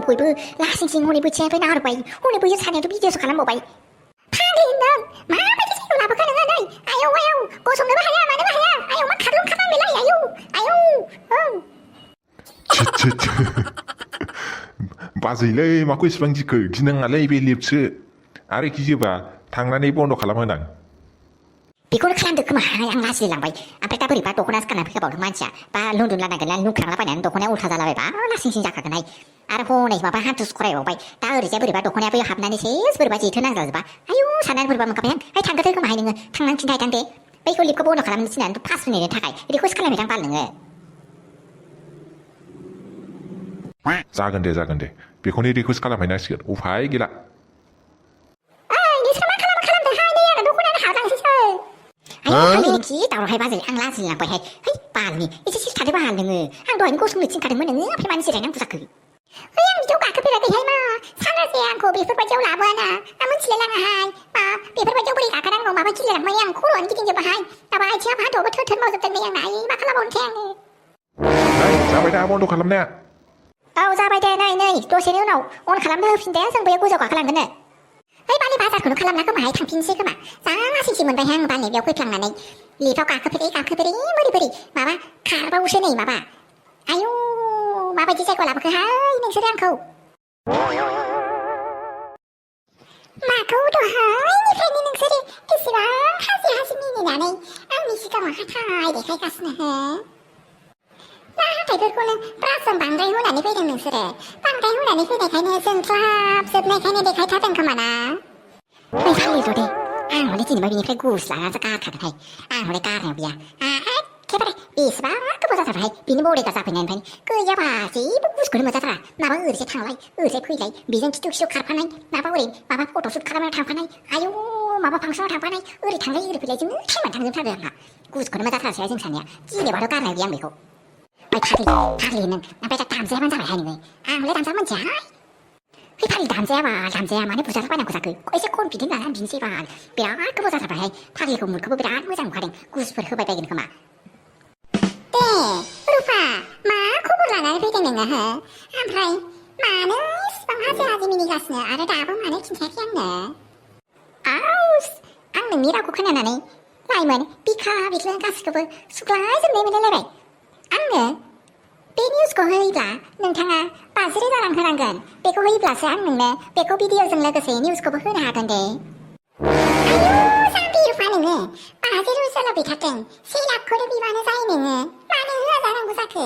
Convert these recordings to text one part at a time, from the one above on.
बयबो लासिं हनै बोथियानिफ्राय नाहरबाय हनै बैयो सानैयाथ' भिडिअ'सो खालामबावबाय फाग्लि होनदों माबायदि जायगायाव लाबोखो नोङो नै आयौ आयौ गसंनोबो हाया मानोबो हाया आयौ मा खारलुं खारलांबायलाय आयौ आयौ बाजैलै माखौ इसेबां गिखो गिनाङालै बे लिफ्टसो आरो गियोबा थांनानै बन्द' खालामहोनां बेखौनो खालामदो खोमाहाय आं लाजिलांबाय ओमफ्राय दा बोरैबा दख'नासो गाननानै फैखाबावदों मानसिया बा लुन्दुन लानांगोन लुंख्रांलाबायनानै दख'नाया उल्था जालाबायबा लासिं जाखागोनहाय आरो हनै माबा हान्थु सुखरायबावबाय दा ओरैजाय बोरैबा दख'नाया बैयाव हाबनानै सेस बोरैबा जेथो नांजाजोबा आयौ साननानै बोरैबा मोनखाबाय आं है थांगोथो खोमाहाय नोङो थांनानै खिन्थाहैथां दे बैखौ लिफ्टखौ बन्द' खालामनो थिननानै 5 मिनिटनि थाखाय रिकुवेस्ट खालामहैथां बाल नोङो जागोन दे बेखौनो रिकुवेस्ट खालामहैनांसिगोन उफाय गैला फाग्लिनोखि दावरावहाय बाजै आं लाजिलांबायहाय है बालनि एसे सिरि थादो बाल नोङो आं दहायनो गसंनो थिनखादोंमोन नोङो ओमफ्राय मानो जिरायनांगौ जाखो है आं बिदियाव गाखोफेराखैहाय मा सानराजाया आंखौ बेफोरबायदियाव लाबोआना आं मिथिलायलाङाहाय मा बेफोरबायदियाव बोरै गाखोनांगौ माबा गिलायलांबाय आं खर'आनो गिदिंजोबबाहाय दाबा आथिङा हान्थुआवबो थोर मावजोबदों नै आंना आयै मा खालामबावनोसै आङो जाबाय दा बन्द' खालामनाया औ जाबाय दे नै दसेनि उनाव अन खालामनो होफिन दे जों बैयाव गोजौआव गाखोलांगोन है बालि बाजारखौनो खालामना खोमाहाय थांफिनसै खोमा जा लासिंसि मोनबायहाय आं बालि बेयाव फैफ्लांनानै लिफ्टआव गाखोफेरै बोरै माबा खारबावोसो नै माबा आयौ माबायदि जायगायाव लाबोखोहाय नोंसोरो आंखौ माखौ दहायनिफ्रायनो नोंसोरो एसेबां हाजि मिनिनानै आंनि सिगाङाव हाथाय देखायगासिनो हो ना हाथायफोरखौनो ब्रासजों बांद्राय हुनानै फैदों नोंसोरो बांद्राय हुनानै फैनायखायनो जोंख्लाब जोबनायखायनो देखायथारदों खोमा ना बै फाग्लिल' दे आं हले दिनैबा बिनिफ्राय गुस लानानैसो गारखागोनहाय आं हले गारनायाव गैया एखेबारे बेसेबा गोबाव जाथारबायहाय बिनि बौरेगा जाफैनायनिफ्राय गैयाबा जेबो गुसखौनो मोनजाथारा माबा ओरैजाय थांलाय ओरैजाय फैलाय बेजों खिथु खारफानाय माबा ओरै माबा फट'शुट खालामनायाव थांफानाय आयौ माबा फांसनाव थांफानाय ओरै थांलाय ओरै फैलायजोंनो टाइमानो थांजोबथारबाय आंहा गुसखौनो मोनजाथारासै जों सानैया गिनोबाथ' गारनाय गैया आं बेखौ फाग्लि नों ओमफ्राय दा दामजायाबानो जाबायहाय नोङो आं हले दामजा मोनथियाहाय है फाग्लि दामजाया मानो बुजालाबायनांगौ जाखो एसे कनफिडेन्ट लानानै बिनोसै बाल बिराद गोबाव जाथारबायहाय फाग्लिखौ मुदखौबो बिराद मोजां नुखादों गुसफोर होबाय बायगोन खोमा दे रुफा मा खबर लानानै फैदों नोङो हो ओमफ्राय मानो इसिबां हाजि मिनिगासिनो आरो दाबो मानो खिन्थायाखै आंनो आउस आं नोंनि रावखौ खोनानानै लाइमोन बिखा बिख्लो गासिखौबो सुग्लायजोबनाय मोनलायलायबाय आंनो बे निउसखौ होयोब्ला नोंथाङा 5,000 रां होनांगोन बेखौ होयोब्लासो आं नोंनो बेखौ भिडिअजों लोगोसे निउसखौबो होनो हागोन दे आयौ जाम्बि रुफा नोङो 5,000 जालाबाय थादों 1 लाखखौनो बिबानो जायो नोङो मानो होआ जानांगौ जाखो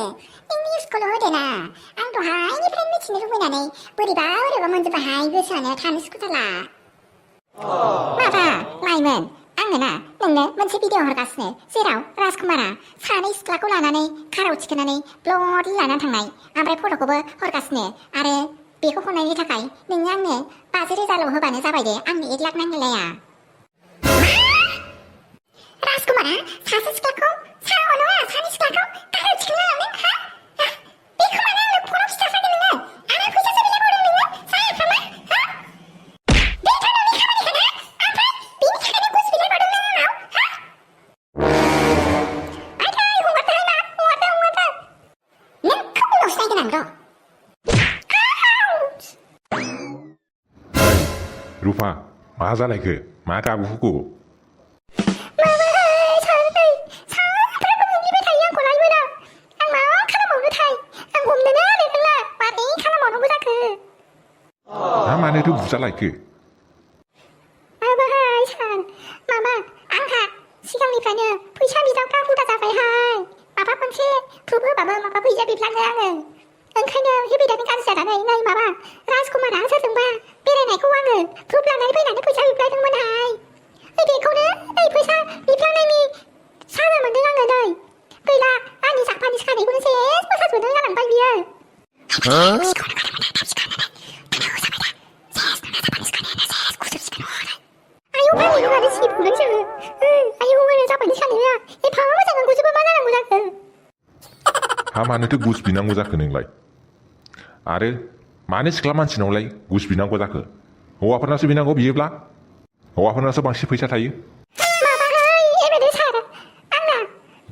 नों निउसखौल' होदो ना आं दहायनिफ्राय मिथिनो लुबैनानै बोरैबा मोनजोबबायहाय गोसोआनो थानो सुखुथारला माबा लाइमोन आङो ना नोंनो मोनसे भिडिअ हरगासिनो जेराव राजकुमारा सानै सिख्लाखौ लानानै काराव थिखोनानै ब्लड लानानै थांनाय ओमफ्राय फट'खौबो हरगासिनो आरो बेखौ हरनायनि थाखाय नोङो आंनो 5,000 होबानो जाबाय दे आंनो 1 लाख नांलाया राजकुमारा सासे सिख्लाखौ सानै सिख्लाखौ काराव थिखोना लांदों हा बेखौ मानो आंनो फट'आव खिथाफादों नोङो आरो फैसासो बिलायबावदों नोङो जायाफ्रामा हा बे थांनायनि खामानिखा ना ओमफ्राय बेनि थाखायनो गुस बिलायबावदों नों आंनाव हा रुफा मा जालायखो मा गाबुखौ मानोथो बुजालायखो माबाहाय सान माबा आंहा सिगांनिफ्रायनो फैसा बिदावग्रा हुदा जाबायहाय माबा मोनसे प्रुफ होबाबो माबा फैसा बिफ्लाङो आङो ओंखायनो हेबिटानो गाज्रि जानानै नै माबा राजकुमारा सोरजोंबा बेरायनायखौ आङो प्रुफ लानानै फैनानै फैसा बिफ्लायदोंमोनहाय बेखौनो नै फैसा बिफ्लांनायनि साजा मोनदों आङो नै गैला आंनि जापानि सानायखौनो सेस मसाज मोनदों जालांबाय बियो आयौ मानि नोंहानो सिब बुंदोंसो आयौ मानो जापानि सानाया एफा मोजां नांगौसोबा मा जानांगौ जाखो हा मानोथो गुस बिनांगौ जाखो नोंलाय आरो मानो सिख्ला मानसिनावलाय गुस बिनांगौ जाखो हौवाफोरनासो बिनांगौ बियोब्ला हौवाफोरनासो बांसिन फैसा थायो माबाहाय एबारे सार आंना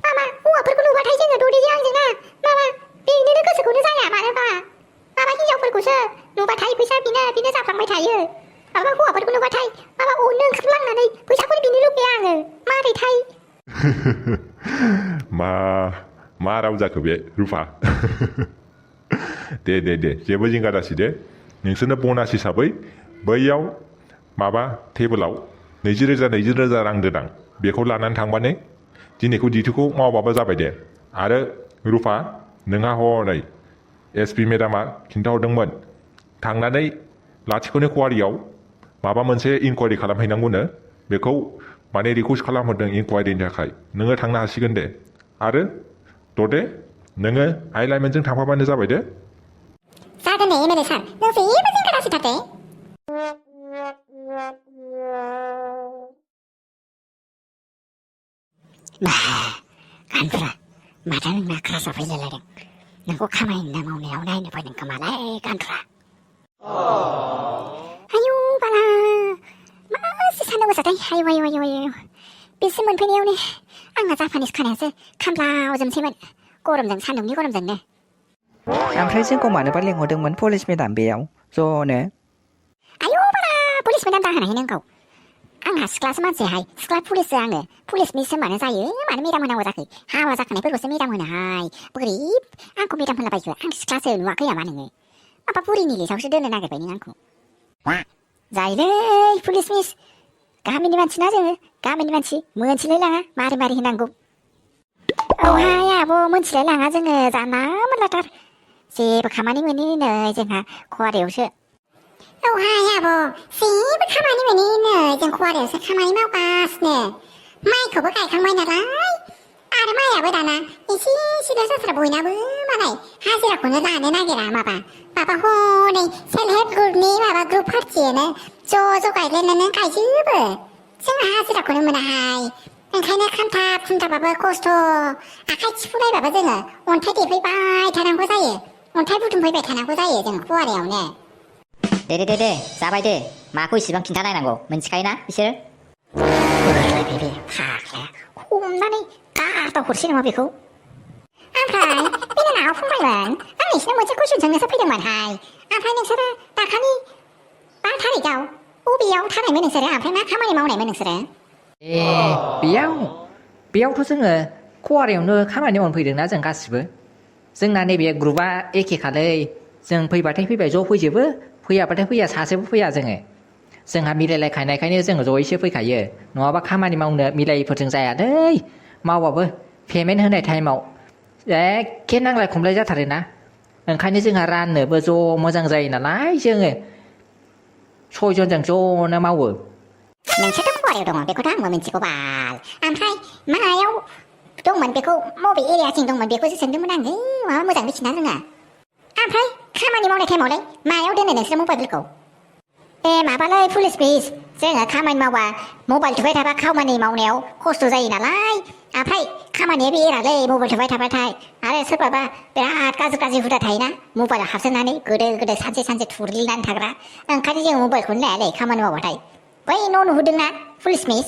माबा हौवाफोरखौ नुबाथाय जोङो ददेजों आंजों ना माबा बेनिनो गोसोखौनो जाया मानोबा माबा हिनजावफोरखौसो बिनो जाफ्लांबाय थायो माबा हौवाफोरखौ नुबाथाय माबा अनो ओंखारलांनानै फैसाखौनो बिनो लुबैयो आङो मारैथाय मा राव जाखो बे रुफा दे जेबो जिंगा दासि दे नोंसोरनो बनास हिसाबै बैयाव माबा टेबोलाव 20,000 रां दोनां बेखौ लानानै थांबानो दिनैखौ डिउटिखौ मावबाबो जाबाय दे आरो रुफा नोंहा हनै एसपि मेडामा खिन्थाहरदोंमोन थांनानै लाथिख'नि कवारियाव माबा मोनसे इनकुवारि खालामहैनांगौनो बेखौ माने रिकुवेस्ट खालामहरदों इनकुवारिनि थाखाय नोङो थांनो हासिगोन दे आरो दे नोङो आइ लाइमोनजों थांफाबानो जाबाय दे जागोन दे एमएलए सार नों जेबो जिंगा दासिथार दे गानफ्रा माथो नोंना क्रासा फैलायलायदों नोंखौ खामानि मावनायाव नायनो फैदों खोमालाय गानफ्रा आयौ बाला मासे सान्दुं गोसाथाय आयौ बिसि मोनफैनायावनो आंना जापानिस खानायासो खामब्लावजोबसैमोन गरमजों सान्दुंनि गरमजोंनो ओमफ्राय जोंखौ मानोबा लेंहरदोंमोन पुलिस मेडाम बेयाव ज'नो आयौ बाला पुलिस मेडाम दाहोनाय नोंखौ आंहा सिख्लासो मानसिहाय सिख्ला पुलिससो आङो पुलिस मिससो मानो जायो मानो मेडाम होनांगौ जाखो हाबा जाखानायफोरखौसो मेडाम होनोहाय बोरै आंखौ मेडाम होनलाबायखो आं सिख्लासो नुवाखै नामा नोङो माबा बुरिनि लिस्टआवसो दोननो नागिरबाय नों आंखौ जायोलै पुलिस मिस गामिनि मानसि ना जोङो गामिनि मानसि मोनथिलाय लाङा मारै होनांगौ औहाय आब' मोनथिलाय लाङा जोङो जानला मोनलाथार जेबो खामानि मोनि नै जोंहा खवारियावसो औहाय आब' जेबो खामानि मोनि नै जों खवारियावसो खामानि मावगासिनो माइखौबो गायखांबाय नालाय आरो माइयाबो दाना एसेल' जाथारा बयनाबो मालाय हाजिराखौनो लानो नागिरा माबा हनै सेल्फ हेल्प ग्रुपनि माबा ग्रुप पार्टियानो ज' गायलायनानै गायजोबो जोंहा हाजिराखौनो मोनाहाय ओंखायनो खामथाब खुमथाबाबो खस्थ' आखाइ थिफुलायबाबो जोङो अन्थाइ देफैबाय थानांगौ जायो अन्थाइ बुथुमफैबाय थानांगौ जायो जों खवारियावनो दे जाबाय दे माखौ इसेबां खिन्थालायनांगौ मिन्थिखायोना बिसोर बे फाग्लाया हमनानै गारदाव हरसै नामा बेखौ ओमफ्राय बे नोंनाव फंबायमोन आं नोंसिनाव मोनसे कुइसन सोंनोसो फैदोंमोनहाय ओमफ्राय नोंसोरो दाखालि 5 थारिखआव बबेयाव थानायमोन नोंसोरो ओमफ्राय मा खामानि मावनायमोन नोंसोरो बेयावथ' जोङो खवारियावनो खामानि मावनो फैदोंना जों गासिबो जोंना नैबे ग्रुपआ एखेखालै जों फैबाथाय फैबाय ज' फैजोबो फैयाबाथाय फैया सासेबो फैया जोंहा मिलायलायखानायखायनो जोङो ज'यैसो फैखायो नङाबा खामानि मावनो मिलायैफोरजों जायादै मावबाबो पेमेन्ट होनाय टाइमाव एखे नांलाय खमलाय जाथारोना ओंखायनो जोंहा राननोबो ज' मोजां जायो नालाय जोङो 6 जनजों ज'नो मावो नोंसोरथ' खवारियाव दङ बेखौथ' आंबो मिथिगौ बाल ओमफ्राय मायाव दंमोन बेखौ मबे एरियाथिं दंमोन बेखौसो सोंदोंमोन आङो माबा मोजां मिथिना रोङा ओमफ्राय खामानि मावनाय टाइमावलाय मायाव दोनो नोंसोर मबाइलफोरखौ माबालै पुलिस मिस जोङो खामानि मावबा मबाइल थुबाय थाबा खामानि मावनायाव खस्थ' जायो नालाय ओमफ्राय खामानिया बे एरालै मबाइल थुबाय थाबाथाय आरो सोरबाबा बिराद गाज्रि हुदा थायोना मबाइलाव हाबसोनानै गोदो सानसे थुरिनानै थाग्रा ओंखायनो जोङो मबाइलखौनो लायालै खामानि मावबाथाय बै न' नुहुरदोंना पुलिस मिस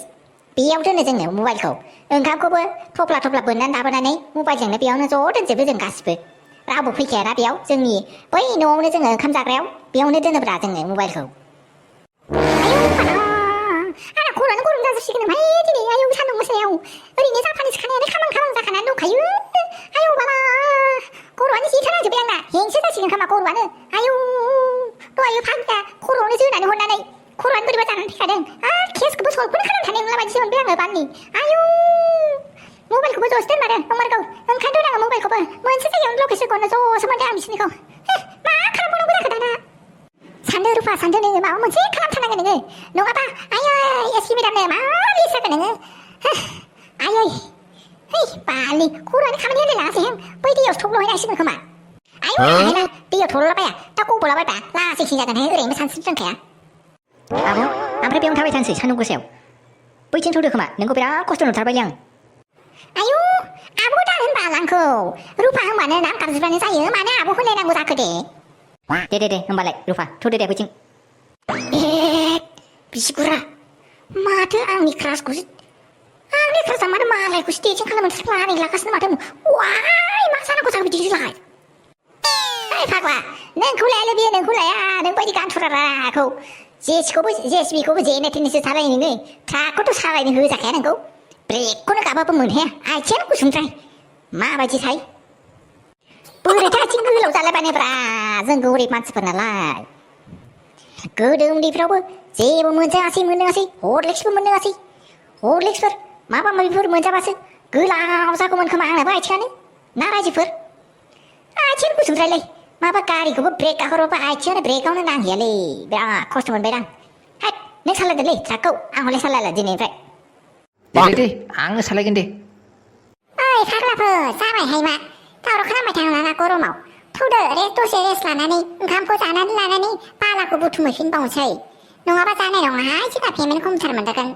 बेयाव दोनो जोंनो मबाइलखौ ओंखामखौबो थफ्ला बोननानै लाबोनानै मबाइलजोंनो बेयावनो ज' दोनजोबो जों गासिबो रावबो फैखायाना बेयाव जोंनि बै न'आवनो जोङो ओंखाम जाग्रायाव बेयावनो दोनोब्रा जोङो मबाइलखौ आंना खर'आनो गरम जाजोबसिगोन ओमफ्राय दिनै आयौ सान्दुं गोसायाव ओरैनो जापानिस खानायानो खामां जाखानानै दंखायो आयौ बाबा खर'आनो जिथा नांजोब्बाय आंना हेंसो जासिगोन खोमा खर'आनो आयौ दहायो फाग्ला खर'आवनो जोनानै हरनानै खर'आनो बोरैबा जानानै फैखादों आरो केसखौबो सल्भखौनो खालामनो हानाय नंला बायदिसो मोनबाय आङो बाननि आयौ मबाइलखौबो ज'सो दोनमारो नंमारगौ ओंखायनोथ' आङो मबाइलखौबो मोनसे जायगायावनो लकेसनखौनो ज'सो मोनदों आं बिसिनिखौ मा खालामबावनांगौ जाखो दाना सानदो रुफा सानदो नोङो माबा मोनसे खालामथारनांगोन नोङो नङाबा आयै एसपि मेडामनो मा लिस्ट जागोन नोङो आयै बालनि खर'आनो खामानि होलायलाङासै बै दैयाव थब्ल'हैनांसिगोन खोमा आयौ दैयाव थब्ल'लाबाया दा गब'लाबायबा लासिंसिं जागोनहाय ओरैनो सानस्रिनो रोंखाया आब' ओमफ्राय बेयावनो थाबाय थानोसै सान्दुं गोसायाव बैथिं थौदो खोमा नोंखौ बिराद खस्थ' नुथारबायलै आं आयौ आब' दा होनबा आंखौ रुफा होनबानो नाम गाबज्रिबानो जायो मानो आब' होनलायनांगौ जाखो दे दे होनबालाय रुफा थौदो दे बैथिं बिसिगुरा माथो आंनि क्लासआ माथो मालायखौसो देथिं खालामनो लागासिनो माथो वाय मा जानांगौ जाखो बिदिलाय फाग्ला नोंखौलाय आलो बियो नोंखौलाय नोंबायदि गानथुराखौ जेसिबिखौबो जेने थेनेसो सालायो नोङो ट्राकखौथ' सालायनो होजाखाया नोंखौ ब्रेकखौनो गाबाबो मोनहाया आथिङानो गुसुंद्राय माबायदिथाय बोरैथो आथिं गोलाव जालायबायनोब्रा जों गरिब मानसिफोर नालाय गोदो उन्दैफ्रावबो जेबो मोनलोङासै हरलिक्सबो मोनलोङासै हरलिक्सफोर माबा माबिफोर मोनजाबासो गोलाव जागौमोन खोमा आंनाबो आथिङानो ना रायजोफोर आथिङानो गुसुंद्रायलै माबा गारिखौबो ब्रेक गाहरबाबो आथिङानो ब्रेकआवनो नांहैयालै बिराद खस्थ' मोनबाय आं हाट नों सालायदोलै ट्राकखौ आं हले सालायला दिनैनिफ्राय दे आंनो सालायगोन दे ओइ फाग्लाफोर जाबायहाय मा दावराव खालामबाय थांला गरमाव थौदो दसे रेस्ट लानानै ओंखामखौ जानानै लानानै बालाखौ बुथुमहैफिनबावनोसै नङाबा जानाय नङाहाय जोंना पेमेन्ट खमथार मोनजागोन